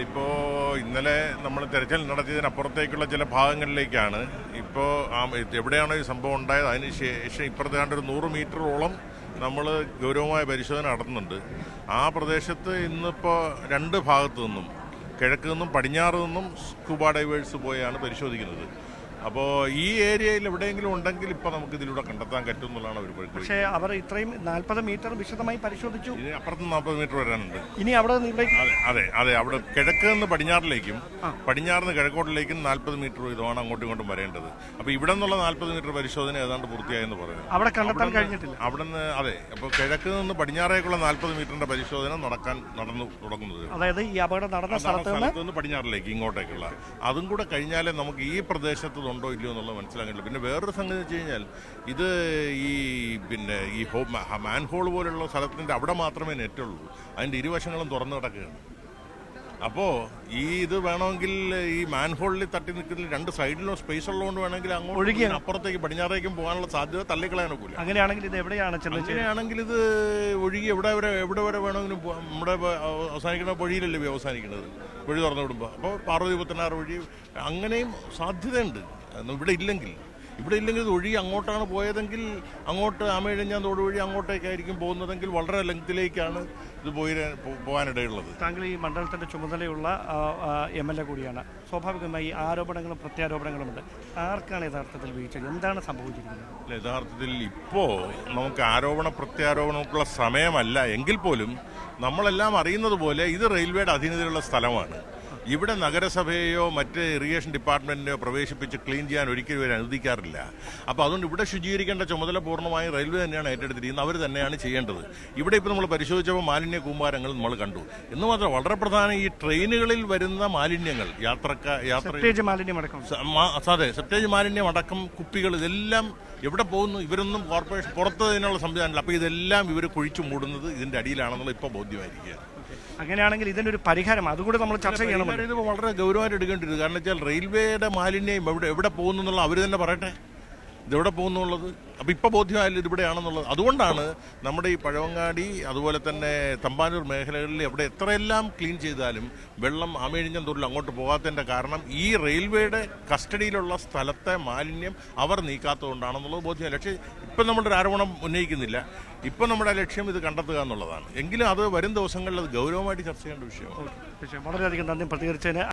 ഇപ്പോൾ ഇന്നലെ നമ്മൾ തെരച്ചിൽ നടത്തിയതിനപ്പുറത്തേക്കുള്ള ചില ഭാഗങ്ങളിലേക്കാണ് ഇപ്പോൾ എവിടെയാണോ ഈ സംഭവം ഉണ്ടായത് അതിന് ശേഷം ഇപ്പുറത്തെ ഒരു 100 മീറ്ററോളം നമ്മൾ ഗൗരവമായ പരിശോധന നടത്തുന്നുണ്ട്. ആ പ്രദേശത്ത് ഇന്നിപ്പോൾ 2 ഭാഗത്തു നിന്നും കിഴക്ക് നിന്നും പടിഞ്ഞാറ് നിന്നും സ്കൂബ ഡൈവേഴ്സ് പോയാണ് പരിശോധിക്കുന്നത്. അപ്പോൾ ഈ ഏരിയയിൽ എവിടെയെങ്കിലും ഉണ്ടെങ്കിൽ ഇപ്പോൾ നമുക്ക് ഇതിലൂടെ കണ്ടെത്താൻ പറ്റും എന്നുള്ളതാണ് അവർ പറയുന്നത്. പക്ഷേ അവർ ഇത്രയും 40 മീറ്റർ വിശദമായി പരിശോധിച്ചു. ഇനി അപ്പുറത്ത് 40 മീറ്റർ വരാനുണ്ട്. ഇനി അവിടെ അതെ അവിടെ കിഴക്ക് നിന്ന് പടിഞ്ഞാറിലേക്കും പടിഞ്ഞാറിന് കിഴക്കോട്ടിലേക്കും 40 മീറ്റർ ഇതുമാണ് അങ്ങോട്ടും ഇങ്ങോട്ടും വരേണ്ടത്. അപ്പോൾ ഇവിടെ നിന്നുള്ള 40 മീറ്റർ പരിശോധന ഏതാണ്ട് പൂർത്തിയായെന്ന് പറയുന്നത്. അവിടെ കണ്ടെത്താൻ കഴിഞ്ഞിട്ടില്ല. അവിടെ നിന്ന് അപ്പോൾ കിഴക്ക് നിന്ന് പടിഞ്ഞാറേക്കുള്ള 40 മീറ്ററിന്റെ പരിശോധന നടന്നു തുടങ്ങുന്നത്. അതായത് ഈ അപകടം നടന്ന സ്ഥലത്ത് നിന്ന് പടിഞ്ഞാറിലേക്ക് ഇങ്ങോട്ടേക്കുള്ള അതും കൂടെ കഴിഞ്ഞാലേ നമുക്ക് ഈ പ്രദേശത്ത് ഉണ്ടോ ഇല്ലയോ എന്നുള്ളത് മനസ്സിലാക്കില്ല. പിന്നെ വേറൊരു സംഗതി വെച്ച് കഴിഞ്ഞാൽ ഇത് ഈ മാൻഹോൾ പോലുള്ള സ്ഥലത്തിൻ്റെ അവിടെ മാത്രമേ നെറ്റുള്ളൂ. അതിൻ്റെ ഇരുവശങ്ങളും തുറന്നു കിടക്കുകയാണ്. അപ്പോൾ ഇത് വേണമെങ്കിൽ ഈ മാൻഹോളിൽ തട്ടി നിൽക്കുന്ന 2 സൈഡിലും സ്പേസ് ഉള്ളതുകൊണ്ട് വേണമെങ്കിൽ അങ്ങോട്ട് അപ്പുറത്തേക്ക് പടിഞ്ഞാറേക്കും പോകാനുള്ള സാധ്യത തള്ളിക്കളയാൻ ഒക്കില്ല. അങ്ങനെയാണെങ്കിൽ ഇത് എവിടെയാണ് അങ്ങനെയാണെങ്കിൽ ഇത് ഒഴുകി എവിടെ വരെ വേണമെങ്കിലും നമ്മുടെ അവസാനിക്കുന്ന വഴിയിലല്ലേ അവസാനിക്കുന്നത്, വഴി തുറന്നു വിടുമ്പോൾ. അപ്പോൾ പാർവതിപുത്തനാർ വഴി അങ്ങനെയും സാധ്യതയുണ്ട്. ഇവിടെ ഇല്ലെങ്കിൽ ഇത് ഒഴി അങ്ങോട്ടാണ് പോയതെങ്കിൽ അങ്ങോട്ട് ആമയിഴഞ്ഞാൻ തോട് വഴി അങ്ങോട്ടേക്കായിരിക്കും പോകുന്നതെങ്കിൽ വളരെ ലെങ്തിലേക്കാണ് ഇത് പോകാനിടയുള്ളത്. താങ്കൾ ഈ മണ്ഡലത്തിൻ്റെ ചുമതലയുള്ള MLA കൂടിയാണ്. സ്വാഭാവികമായി ആരോപണങ്ങളും പ്രത്യാരോപണങ്ങളുമുണ്ട്. ആർക്കാണ് യഥാർത്ഥത്തിൽ വീഴ്ച? എന്താണ് സംഭവിച്ചിരിക്കുന്നത്? യഥാർത്ഥത്തിൽ ഇപ്പോൾ നമുക്ക് ആരോപണ പ്രത്യാരോപണങ്ങൾക്കുള്ള സമയമല്ല എങ്കിൽ പോലും നമ്മളെല്ലാം അറിയുന്നത് പോലെ ഇത് റെയിൽവേയുടെ അധീനതയിലുള്ള സ്ഥലമാണ്. ഇവിടെ നഗരസഭയെയോ മറ്റ് ഇറിഗേഷൻ ഡിപ്പാർട്ട്മെന്റിനെയോ പ്രവേശിപ്പിച്ച് ക്ലീൻ ചെയ്യാൻ ഒരിക്കലും ഇവർ അനുവദിക്കാറില്ല. അപ്പോൾ അതുകൊണ്ട് ഇവിടെ ശുചീകരിക്കേണ്ട ചുമതല പൂർണ്ണമായും റെയിൽവേ തന്നെയാണ് ഏറ്റെടുത്തിരിക്കുന്നത്. അവർ തന്നെയാണ് ചെയ്യേണ്ടത്. ഇവിടെ ഇപ്പോൾ നമ്മൾ പരിശോധിച്ചപ്പോൾ മാലിന്യ കൂമ്പാരങ്ങൾ നമ്മൾ കണ്ടു. എന്ന് മാത്രം വളരെ പ്രധാനം ഈ ട്രെയിനുകളിൽ വരുന്ന മാലിന്യങ്ങൾ സെപ്റ്റേജ് മാലിന്യം അടക്കം കുപ്പികൾ ഇതെല്ലാം എവിടെ പോകുന്നു? ഇവരൊന്നും കോർപ്പറേഷൻ പുറത്ത് അതിനുള്ള സംവിധാനമില്ല. അപ്പോൾ ഇതെല്ലാം ഇവർ കുഴിച്ചു മൂടുന്നത് ഇതിൻ്റെ അടിയിലാണെന്നുള്ള ഇപ്പോൾ ബോധ്യമായിരിക്കുക. അങ്ങനെയാണെങ്കിൽ ഇതിനൊരു പരിഹാരം അതുകൂടി നമ്മൾ ചർച്ച ചെയ്യണം. ഇത് വളരെ ഗൗരവമായിട്ട് എടുക്കേണ്ടത്. കാരണം വെച്ചാൽ റെയിൽവേയുടെ മാലിന്യം എവിടെ പോകുന്നു എന്നുള്ള അവർ തന്നെ പറയട്ടെ, ഇതെവിടെ പോകുന്നുള്ളത്. അപ്പോൾ ഇപ്പോൾ ബോധ്യമായാലും ഇതിവിടെയാണെന്നുള്ളത്. അതുകൊണ്ടാണ് നമ്മുടെ ഈ പഴവങ്ങാടി അതുപോലെ തന്നെ തമ്പാനൂർ മേഖലകളിൽ എവിടെ എത്രയെല്ലാം ക്ലീൻ ചെയ്താലും വെള്ളം ആമയിഴഞ്ഞം തോട്ടിൽ അങ്ങോട്ട് പോകാത്തതിൻ്റെ കാരണം ഈ റെയിൽവേയുടെ കസ്റ്റഡിയിലുള്ള സ്ഥലത്തെ മാലിന്യം അവർ നീക്കാത്തതുകൊണ്ടാണെന്നുള്ളത് ബോധ്യമായി. പക്ഷേ ഇപ്പം നമ്മുടെ ഒരു ആരോപണം ഉന്നയിക്കുന്നില്ല. ഇപ്പം നമ്മുടെ ലക്ഷ്യം ഇത് കണ്ടെത്തുക എന്നുള്ളതാണ്. എങ്കിലും അത് വരും ദിവസങ്ങളിൽ അത് ഗൗരവമായിട്ട് ചർച്ച ചെയ്യേണ്ട വിഷയമാണ്. വളരെയധികം നന്ദി പ്രതികരിച്ചതിന്.